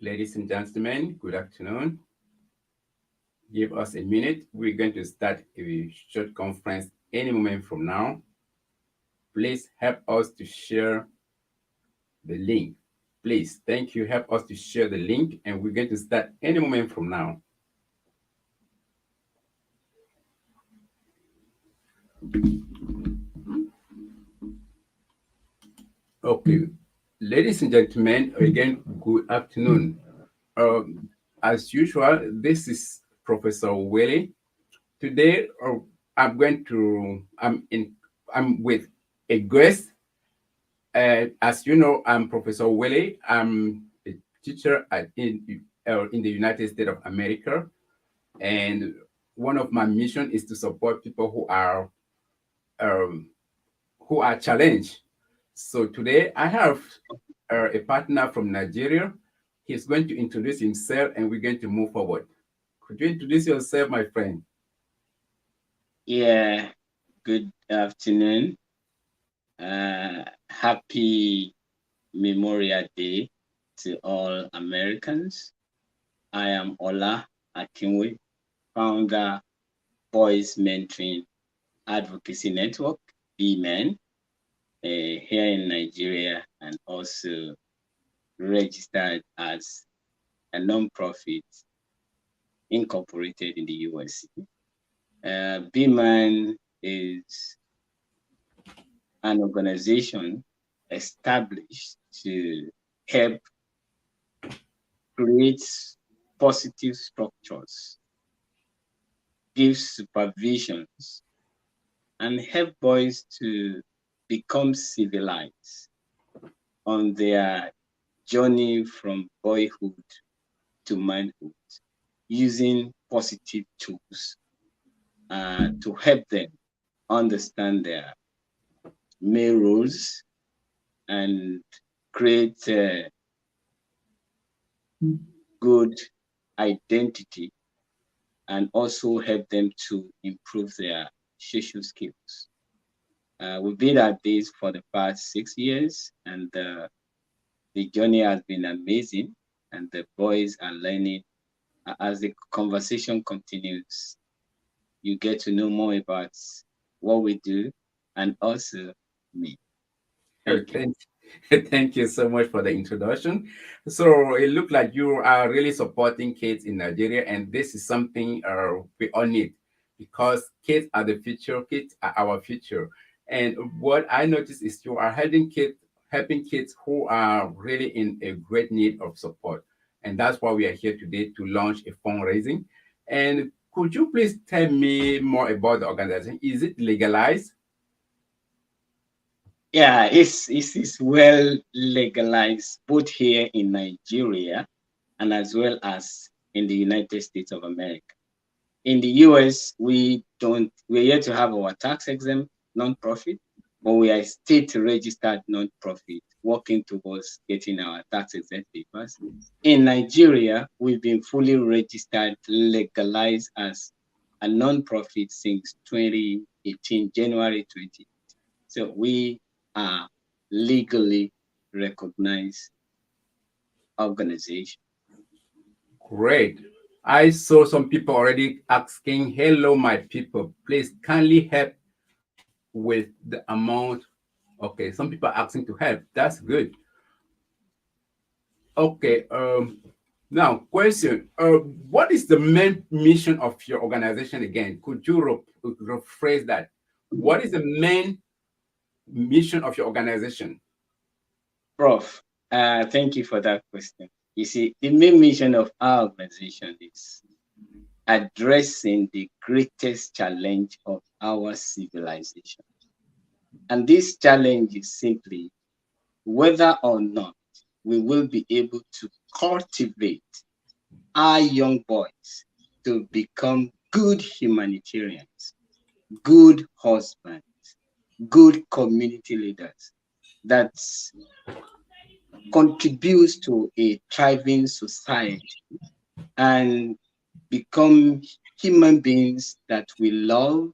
Ladies and gentlemen, good afternoon. Give us a minute. We're going to start a short conference any moment from now. Please help us to share the link. Please, thank you. Help us to share the link, and we're going to start any moment from now. Okay, ladies and gentlemen, again, good afternoon. As usual, this is Professor Willie. Today, I'm with a guest. As you know, I'm Professor Willie. I'm a teacher in the United States of America, and one of my mission is to support people um, who are challenged. So today, I have a partner from Nigeria. He's going to introduce himself, and we're going to move forward. Could you introduce yourself, my friend? Yeah, good afternoon. Happy Memorial Day to all Americans. I am Ola Akinwe, founder Boys Mentoring Advocacy Network, BMEN, here in Nigeria, and also registered as a non-profit incorporated in the US. BMEN is an organization established to help create positive structures, give supervisions, and help boys to become civilized on their journey from boyhood to manhood using positive tools to help them understand their male roles and create a good identity and also help them to improve their social skills. We've been at this for the past 6 years, and the journey has been amazing. And the boys are learning as the conversation continues. You get to know more about what we do and also me. Thank you. Thank, thank you so much for the introduction. So it looked like you are really supporting kids in Nigeria, and this is something we all need because kids are the future. Kids are our future. And what I noticed is you are helping kids who are really in a great need of support, and that's why we are here today to launch a fundraising. And could you please tell me more about the organization? Is it legalized? Yeah, it is well legalized both here in Nigeria and as well as in the United States of America. In the US, we're yet to have our tax exempt nonprofit, but we are a state registered nonprofit working towards getting our tax exempt papers. In Nigeria, we've been fully registered, legalized as a nonprofit since 2018, January 20. So we are legally recognized organization. Great. I saw some people already asking, hello, my people, please kindly help with the amount. Okay, some people are asking to help. That's good. Okay, now question. What is the main mission of your organization again? Could you rephrase that? What is the main mission of your organization? Prof, thank you for that question. You see, the main mission of our organization is addressing the greatest challenge of our civilization. And this challenge is simply whether or not we will be able to cultivate our young boys to become good humanitarians, good husbands, good community leaders that contributes to a thriving society and become human beings that we love,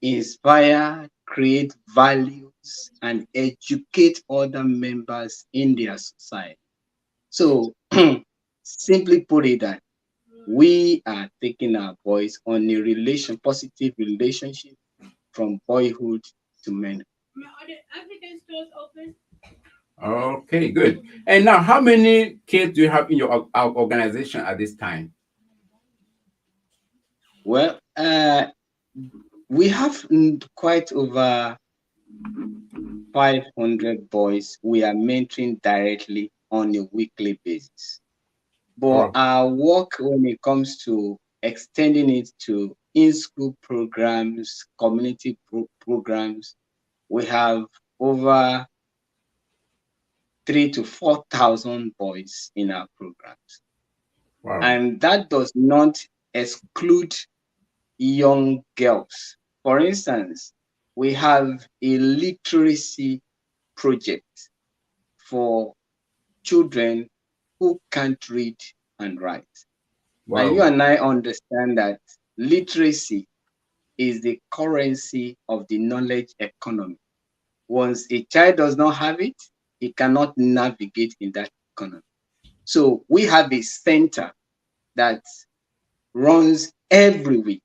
inspire, create values, and educate other members in their society. So simply put it that we are taking our boys on a positive relationship from boyhood to manhood. Okay, good. And now, how many kids do you have in your organization at this time? Well, we have quite over 500 boys we are mentoring directly on a weekly basis. But Oh, our work when it comes to extending it to in-school programs, community programs, we have over 3 to 4,000 boys in our programs. wow. And that does not exclude young girls. For instance, we have a literacy project for children who can't read and write. And you Wow. and I understand that literacy is the currency of the knowledge economy. Once a child does not have it, he cannot navigate in that economy. So we have a center that runs every week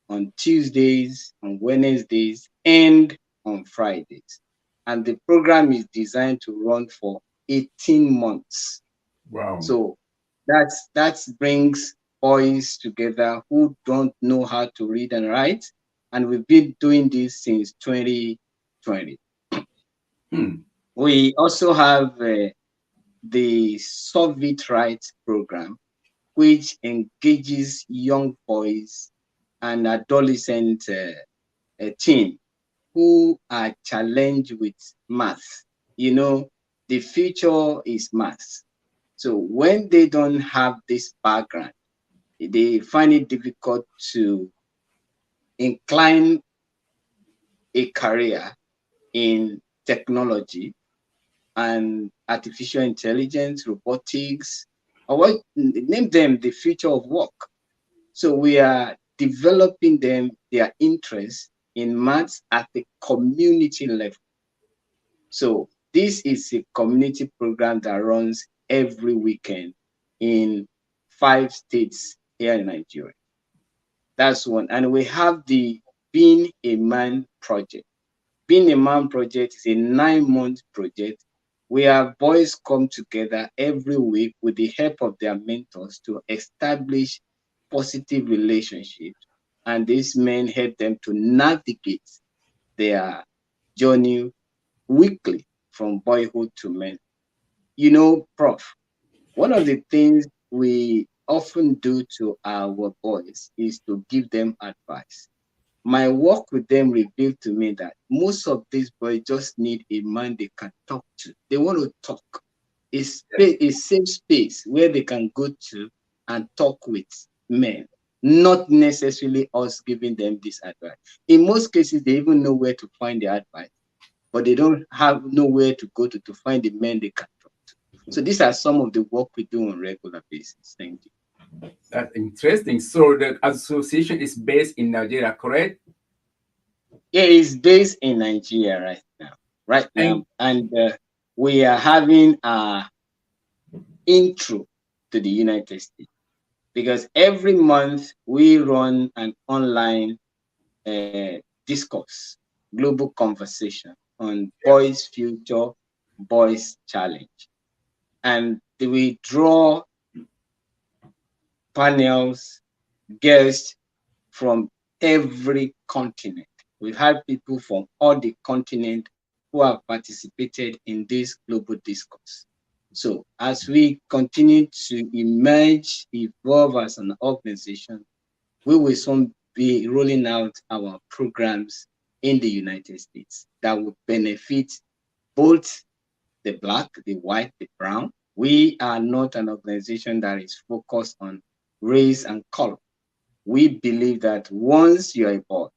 on Tuesdays, on Wednesdays, and on Fridays. And the program is designed to run for 18 months. Wow. So that brings boys together who don't know how to read and write. And we've been doing this since 2020. Hmm. We also have the Soviet Rights program, which engages young boys and adolescent teen who are challenged with math. You know, the future is math. So when they don't have this background, they find it difficult to incline a career in technology and artificial intelligence, robotics, or what name them the future of work. So we are developing them their interest in maths at the community level. So this is a community program that runs every weekend in 5 states here in Nigeria. That's one. And we have the Being a Man project. Being a Man project is a 9-month project where boys come together every week with the help of their mentors to establish positive relationships. And these men help them to navigate their journey weekly from boyhood to men. You know, Prof, one of the things we often do to our boys is to give them advice. My work with them revealed to me that most of these boys just need a man they can talk to. They want to talk. A safe space where they can go to and talk with men, not necessarily us giving them this advice. In most cases, they even know where to find the advice, but they don't have nowhere to go to find the men they can talk to. So these are some of the work we do on a regular basis. Thank you. That's interesting. So the association is based in Nigeria, correct? It is based in Nigeria right now. Right now, And and we are having a intro to the United States because every month we run an online discourse, global conversation on boys' future, boys' challenge, and we draw panels, guests from every continent. We've had people from all the continent who have participated in this global discourse. So as we continue to emerge, evolve as an organization, we will soon be rolling out our programs in the United States that will benefit both the black, the white, the brown. We are not an organization that is focused on race and color. We believe that once you're a boy,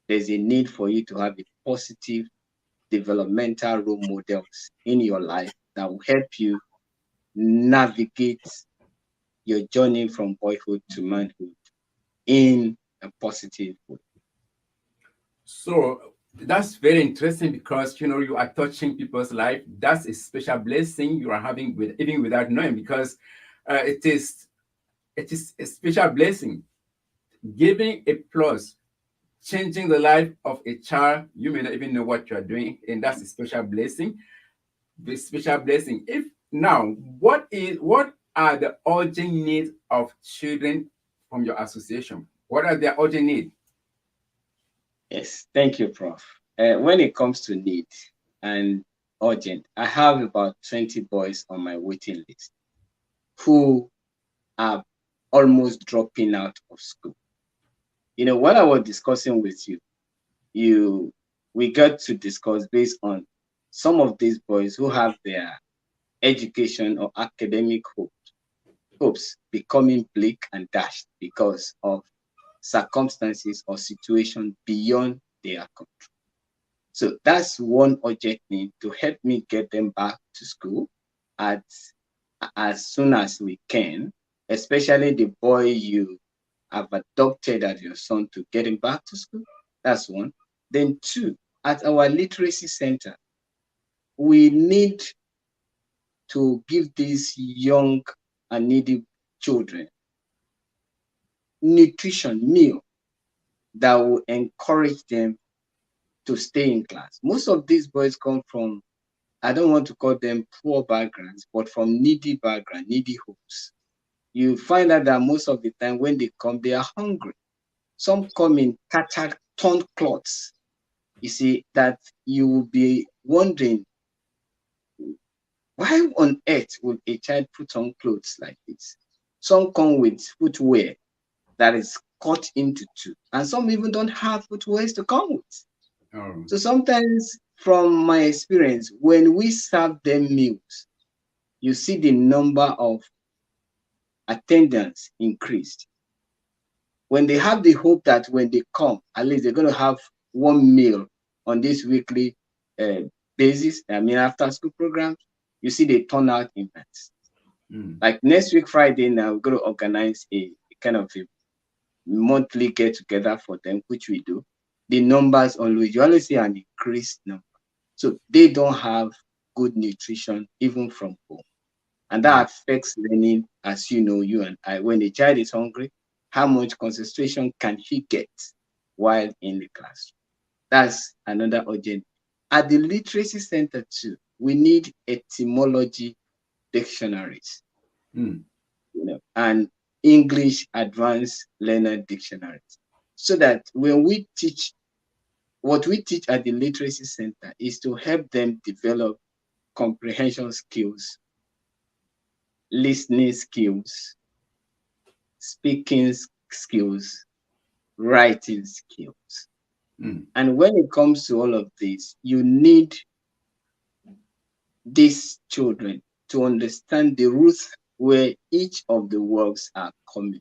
there's a need for you to have a positive developmental role models in your life that will help you navigate your journey from boyhood to manhood in a positive way. so That's very interesting because you are touching people's life. That's a special blessing you are having with even without knowing because it is a special blessing. Giving a plus, changing the life of a child, you may not even know what you are doing, and that's a special blessing. The special blessing. If now, what are the urgent needs of children from your association? What are their urgent needs? Yes, thank you, Prof. When it comes to need and urgent, I have about 20 boys on my waiting list who are almost dropping out of school. What I was discussing with you, we got to discuss based on some of these boys who have their education or academic hopes becoming bleak and dashed because of circumstances or situation beyond their control. So that's one urgent need to help me get them back to school at as soon as we can, especially the boy you have adopted as your son to get him back to school. That's one. Then two, at our literacy center, we need to give these young and needy children nutrition meal that will encourage them to stay in class. Most of these boys come from, I don't want to call them poor backgrounds, but from needy background, needy homes. You find out that most of the time when they come, they are hungry. Some come in tattered, torn clothes. You see, that you will be wondering, why on earth would a child put on clothes like this? Some come with footwear that is cut into two, and some even don't have footwears to come with. Oh, So sometimes, from my experience, when we serve them meals, you see the number of attendance increased. When they have the hope that when they come, at least they're going to have one meal on this weekly uh, basis, I mean, after school programs, you see they turn out in mass. mm, Like next week, Friday, now we're going to organize a kind of a monthly get together for them, which we do. The numbers always, you always see an increased number. So they don't have good nutrition even from home. And mm, that affects learning, as you know, you and I. When a child is hungry, how much concentration can he get while in the classroom? That's another urgent. At the literacy center too, we need etymology dictionaries, mm. and English advanced learner dictionaries. So that when we teach, what we teach at the literacy center is to help them develop comprehension skills, listening skills, speaking skills, writing skills. Mm. And when it comes to all of this, you need these children to understand the roots where each of the words are coming.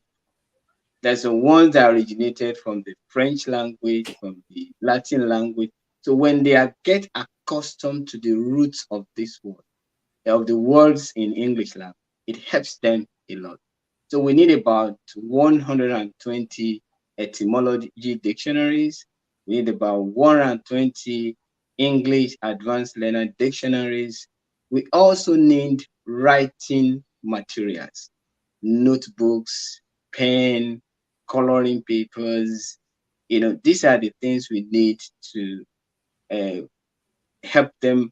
There's the ones that originated from the French language, from the Latin language. So when they are get accustomed to the roots of this word, of the words in English language, it helps them a lot. So we need about 120 etymology dictionaries. We need about 120 English advanced learner dictionaries. We also need writing materials, notebooks, pen, coloring papers. These are the things we need to uh, help them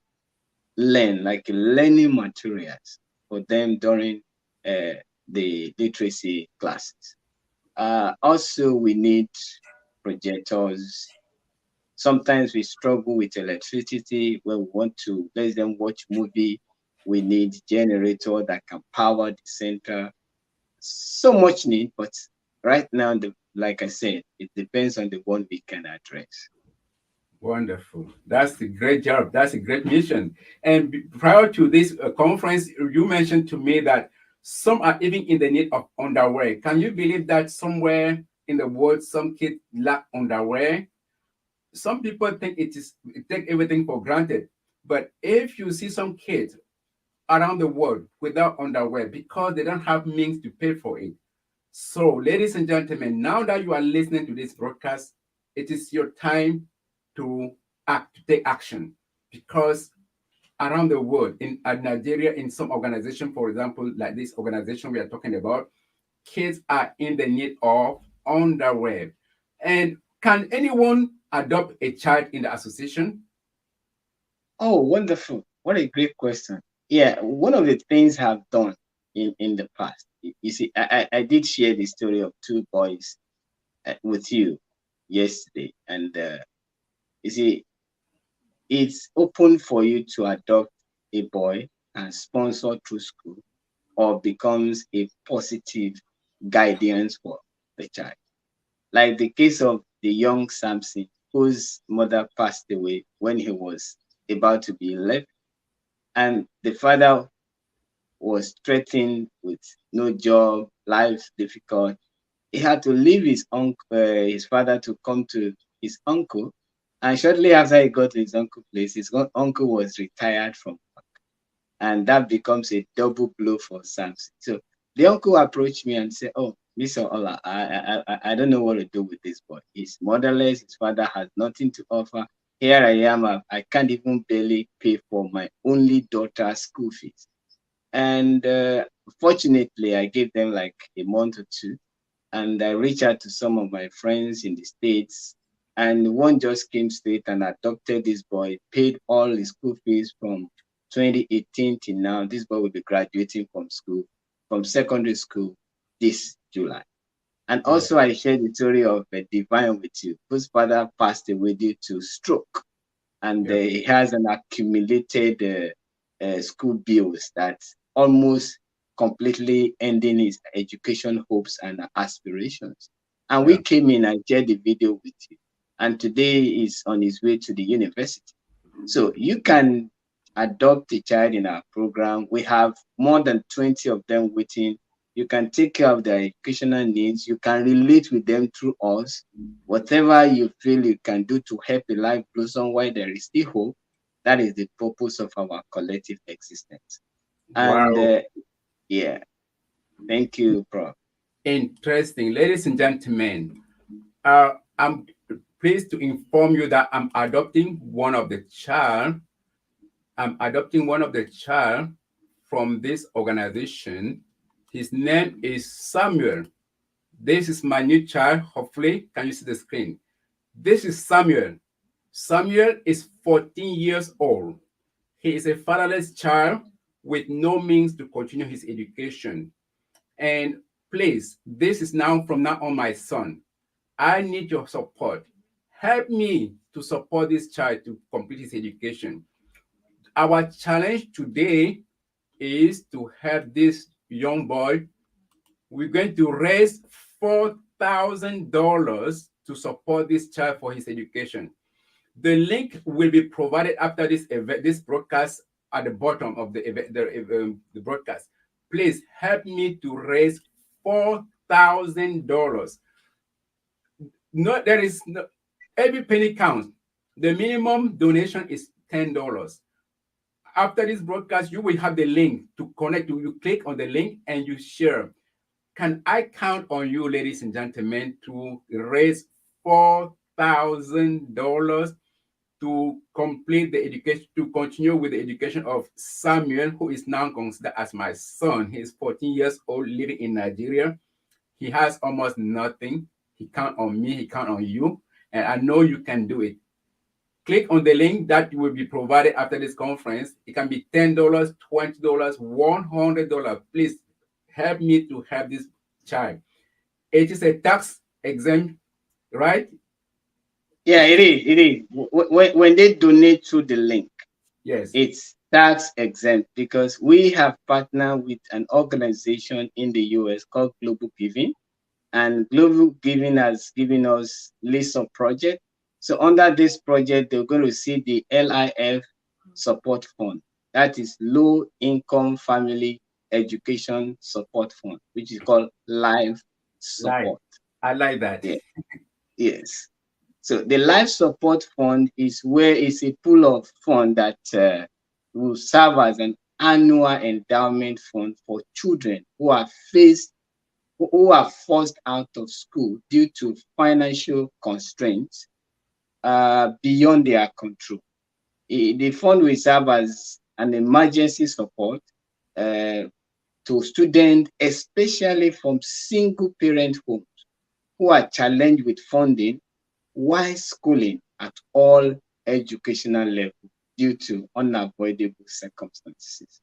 learn, like learning materials for them during the literacy classes. Also, we need projectors. Sometimes we struggle with electricity when we want to let them watch movie. We need generator that can power the center. So much need, but right now, like I said, it depends on the one we can address. Wonderful. That's a great job. That's a great mission. And prior to this conference, you mentioned to me that some are even in the need of underwear. Can you believe that somewhere in the world, some kids lack underwear? Some people think take everything for granted. But if you see some kids around the world without underwear because they don't have means to pay for it. So, ladies and gentlemen, now that you are listening to this broadcast, it is your time to act, to take action, because around the world, in Nigeria, in some organization, for example, like this organization we are talking about, kids are in the need of underwear. And can anyone adopt a child in the association? Oh, wonderful. What a great question. Yeah, one of the things I've done in the past, you see, I did share the story of two boys with you yesterday. And you see, it's open for you to adopt a boy and sponsor through school, or becomes a positive guidance for the child. Like the case of the young Samson, whose mother passed away when he was about to be 11, and the father was threatened with no job, life difficult. He had to leave his father to come to his uncle. And shortly after he got to his uncle's place, his uncle was retired from work. And that becomes a double blow for Samson. So the uncle approached me and said, "Oh, Mr. Ola, I don't know what to do with this boy. He's motherless. His father has nothing to offer. Here I am. I can't even barely pay for my only daughter's school fees." And fortunately, I gave them like a month or two, and I reached out to some of my friends in the States, and one just came straight and adopted this boy, paid all his school fees from 2018 till now. This boy will be graduating from school, from secondary school this July. And Yeah. also, I shared the story of Divine with you, whose father passed away due to stroke, and Yeah. he has an accumulated school bills that almost completely ending his education hopes and aspirations. And we Yeah. came in and shared the video with you, and today he's on his way to the university. So you can adopt a child in our program. We have more than 20 of them waiting. You can take care of their educational needs. You can relate with them through us. Whatever you feel you can do to help a life blossom while there is still hope, that is the purpose of our collective existence. And Wow. yeah, thank you, Prof. Interesting. Ladies and gentlemen, I'm pleased to inform you that I'm adopting one of the child from this organization. His name is Samuel. This is my new child. Hopefully, can you see the screen? This is Samuel. Samuel is 14 years old. He is a fatherless child with no means to continue his education. And please, this is now from now on my son. I need your support. Help me to support this child to complete his education. Our challenge today is to help this young boy. We're going to raise $4,000 to support this child for his education. The link will be provided after this event, this broadcast at the bottom of the event, the broadcast. Please help me to raise $4,000. No, there is no, every penny counts. The minimum donation is $10. After this broadcast, you will have the link to connect. You click on the link and you share. Can I count on you, ladies and gentlemen, to raise $4,000 to complete the education, to continue with the education of Samuel, who is now considered as my son? He is 14 years old, living in Nigeria. He has almost nothing. He count on me, he count on you, and I know you can do it. Click on the link that will be provided after this conference. It can be $10, $20, $100. Please help me to help this child. It is a tax exempt, right? Yeah, it is. It is. When they donate through the link, Yes. it's tax exempt because we have partnered with an organization in the US called Global Giving, and Global Giving has given us list of projects. So under this project, they're going to see the LIF support fund. That is Low Income Family Education Support Fund, which is called Life Life. Support. I like that. Yeah. Yes. So the Life Support Fund is where it's a pool of fund that will serve as an annual endowment fund for children who are forced out of school due to financial constraints, beyond their control. The fund will serve as an emergency support to students, especially from single parent homes who are challenged with funding while schooling at all educational levels due to unavoidable circumstances.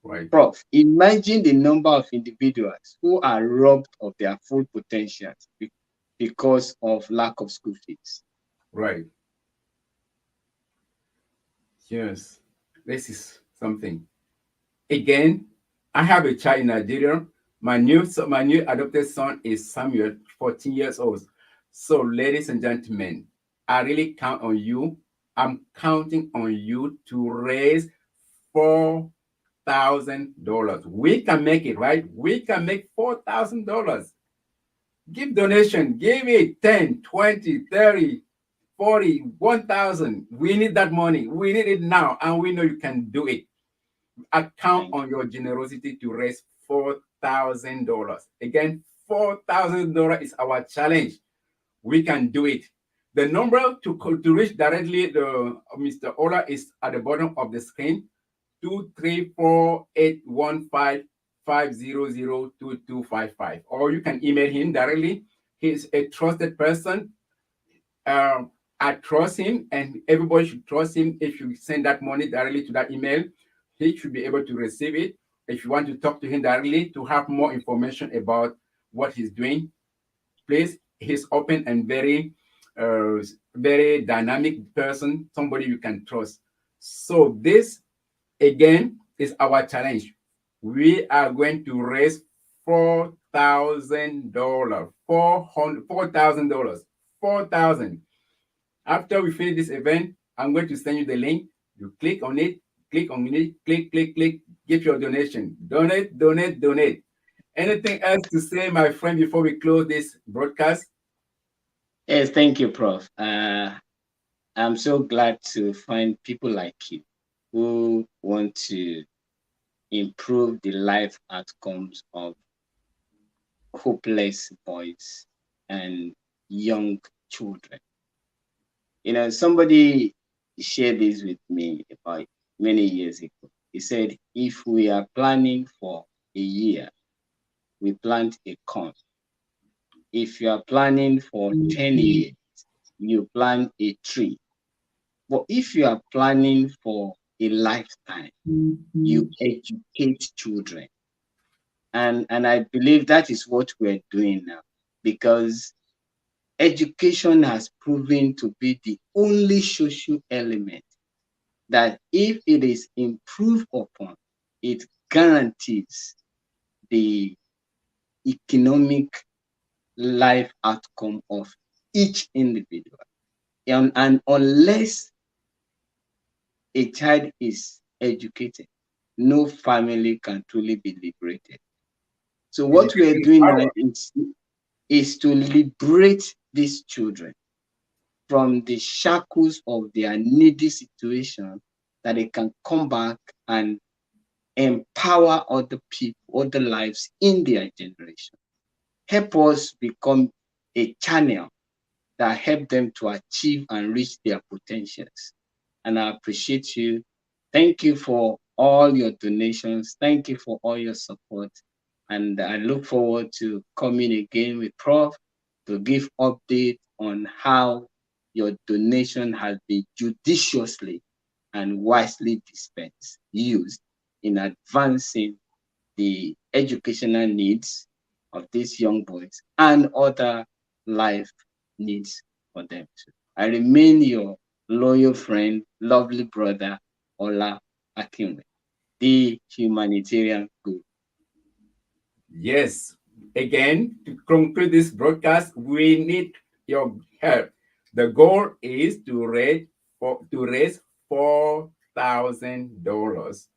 Right. Prof, imagine the number of individuals who are robbed of their full potential because of lack of school fees. Right. Yes. This is something. Again, I have a child in Nigeria. My new adopted son is Samuel, 14 years old. So, ladies and gentlemen, I really count on you. I'm counting on you to raise $4,000. We can make it, right? We can make $4,000. Give donation, give it 10, 20, 30, 40, 1,000. We need that money. We need it now, and we know you can do it. I count Thank on your generosity to raise $4,000. Again, $4,000 is our challenge. We can do it. The number to reach directly the Mr. Ola is at the bottom of the screen: 234-815-500-2255. Or you can email him directly. He's a trusted person. I trust him, and everybody should trust him. If you send that money directly to that email, he should be able to receive it. If you want to talk to him directly to have more information about what he's doing, please, he's open and very dynamic person, somebody you can trust. So this again is our challenge. We are going to raise $4,000, $4,000, 4,000. After we finish this event, I'm going to send you the link. You click on it, click, give your donation. Donate, donate, donate. Anything else to say, my friend, before we close this broadcast? Yes, thank you, Prof. I'm so glad to find people like you who want to improve the life outcomes of hopeless boys and young children. You know, somebody shared this with me about many years ago. He said, if we are planning for a year, we plant a corn. If you are planning for 10 years, you plant a tree. But if you are planning for a lifetime, you educate children. And I believe that is what we're doing now, because education has proven to be the only social element that if it is improved upon, it guarantees the economic life outcome of each individual. And unless a child is educated, no family can truly be liberated. So what we are Education is doing now power. is to liberate these children from the shackles of their needy situation, that they can come back and empower other people, other lives in their generation. Help us become a channel that help them to achieve and reach their potentials. And I appreciate you. Thank you for all your donations. Thank you for all your support. And I look forward to coming again with Prof to give update on how your donation has been judiciously and wisely dispensed, used in advancing the educational needs of these young boys and other life needs for them too. I remain your loyal friend, lovely brother, Ola Akinwe, the humanitarian guru. Yes. Again, to conclude this broadcast, we need your help. The goal is to raise $4,000.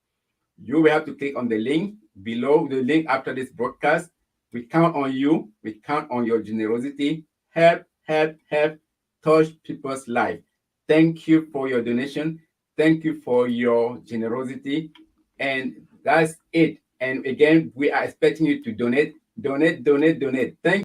You will have to click on the link below, the link after this broadcast. We count on you. We count on your generosity. Help, help, help touch people's life. Thank you for your donation. Thank you for your generosity. And that's it. And again, we are expecting you to donate, donate, donate, donate. Thank